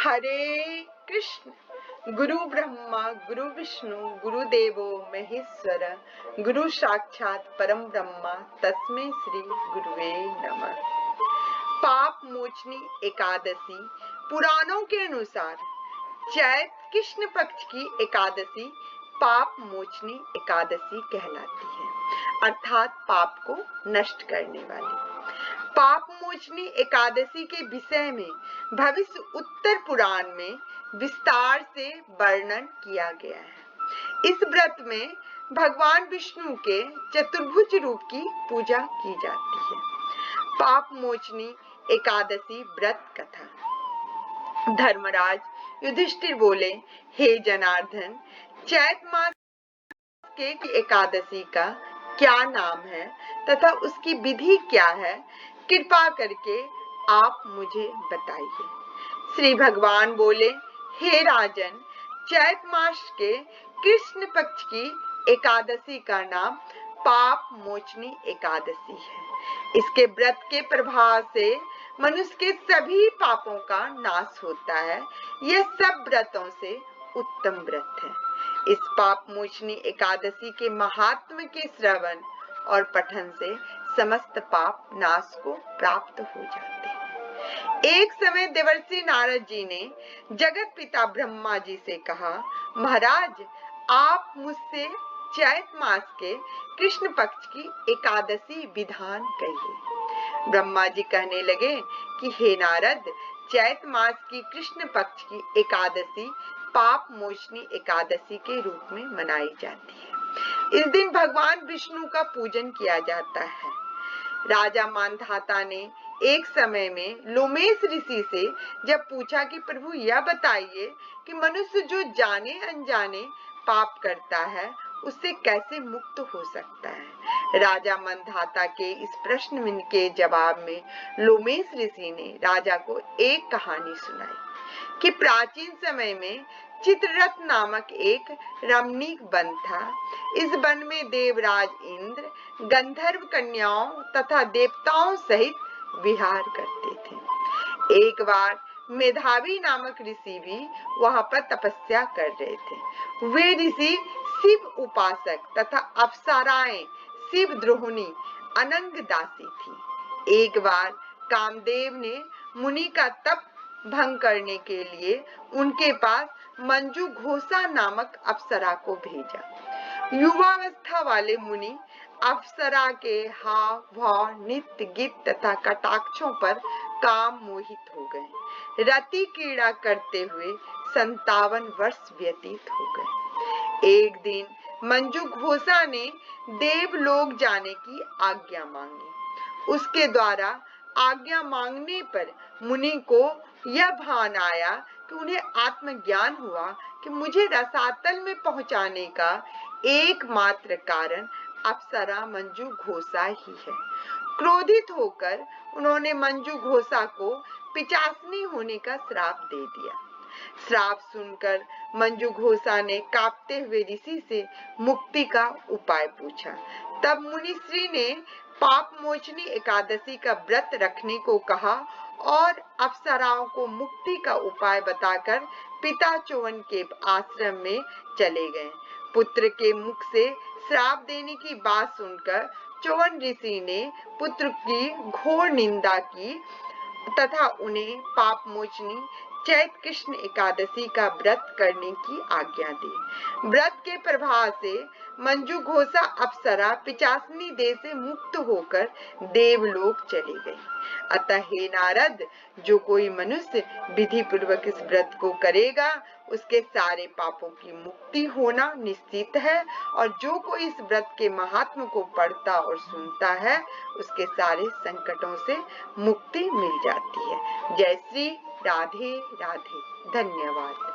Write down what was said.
हरे कृष्ण। गुरु ब्रह्मा गुरु विष्णु गुरुदेवो महेश्वर, गुरु साक्षात परम ब्रह्मा तस्मै श्री गुरुवे नमः। पाप मोचनी एकादशी पुराणों के अनुसार चैत कृष्ण पक्ष की एकादशी पाप मोचनी एकादशी कहलाती है, अर्थात पाप को नष्ट करने वाली। पाप मोचनी एकादशी के विषय में भविष्य उत्तर पुराण में विस्तार से वर्णन किया गया है। इस व्रत में भगवान विष्णु के चतुर्भुज रूप की पूजा की जाती है। पाप मोचनी एकादशी व्रत कथा। धर्मराज युधिष्ठिर बोले, हे जनार्दन, चैत मास के एकादशी का क्या नाम है तथा उसकी विधि क्या है, कृपा करके आप मुझे बताइए। श्री भगवान बोले, हे राजन, चैत मास के कृष्ण पक्ष की एकादशी का नाम पाप मोचनी एकादशी है। इसके व्रत के प्रभाव से मनुष्य के सभी पापों का नाश होता है। यह सब व्रतों से उत्तम व्रत है। इस पाप मोचनी एकादशी के महात्म्य के श्रवण और पठन से समस्त पाप नाश को प्राप्त हो जाते हैं। एक समय देवर्षि नारद जी ने जगत पिता ब्रह्मा जी से कहा, महाराज, आप मुझसे चैत मास के कृष्ण पक्ष की एकादशी विधान कहिए। ब्रह्मा जी कहने लगे कि हे नारद, चैत मास की कृष्ण पक्ष की एकादशी पाप मोचनी एकादशी के रूप में मनाई जाती है। इस दिन भगवान विष्णु का पूजन किया जाता है। राजा मानधाता ने एक समय में लोमेश ऋषि से जब पूछा कि प्रभु यह बताइए कि मनुष्य जो जाने अनजाने पाप करता है उससे कैसे मुक्त हो सकता है। राजा मानधाता के इस प्रश्न के जवाब में लोमेश ऋषि ने राजा को एक कहानी सुनाई कि प्राचीन समय में चित्ररथ नामक एक रमणीक वन था। इस वन में देवराज इंद्र गंधर्व कन्याओं तथा देवताओं सहित विहार करते थे। एक बार मेधावी नामक ऋषि भी वहां पर तपस्या कर रहे थे। वे ऋषि शिव उपासक तथा अप्सराएं शिव द्रोहिणी अनंग दासी थी। एक बार कामदेव ने मुनि का तप भंग करने के लिए उनके पास मंजू घोषा नामक अप्सरा को भेजा। युवावस्था वाले मुनि अप्सरा के हाव भाव, नृत्य, गीत तथा कटाक्षों पर काम मोहित हो गए। रति क्रीड़ा करते हुए 57 वर्ष व्यतीत हो गए। एक दिन मंजू घोषा ने देवलोक जाने की आज्ञा मांगी। उसके द्वारा आज्ञा मांगने पर मुनि को यह भान आया कि उन्हें आत्मज्ञान हुआ कि मुझे रसातल में पहुंचाने का एकमात्र कारण अप्सरा मंजू घोषा ही है। क्रोधित होकर उन्होंने मंजू घोषा को पिचासनी होने का श्राप दे दिया। श्राप सुनकर मंजू घोषा ने कांपते हुए ऋषि से मुक्ति का उपाय पूछा। तब मुनिश्री ने पाप मोचनी एकादशी का व्रत रखने को कहा और अप्सराओं को मुक्ति का उपाय बताकर पिता च्यवन के आश्रम में चले गए। पुत्र के मुख से श्राप देने की बात सुनकर च्यवन ऋषि ने पुत्र की घोर निंदा की तथा उन्हें पाप मोचनी चैत कृष्ण एकादशी का व्रत करने की आज्ञा दी। व्रत के प्रभाव से मंजू घोषा अप्सरा पिचासनी देह से मुक्त होकर देवलोक चली गई। अतः हे नारद, जो कोई मनुष्य विधि पूर्वक इस व्रत को करेगा उसके सारे पापों की मुक्ति होना निश्चित है, और जो कोई इस व्रत के महात्म को पढ़ता और सुनता है उसके सारे संकटों से मुक्ति मिल जाती है। जय श्री राधे राधे। धन्यवाद।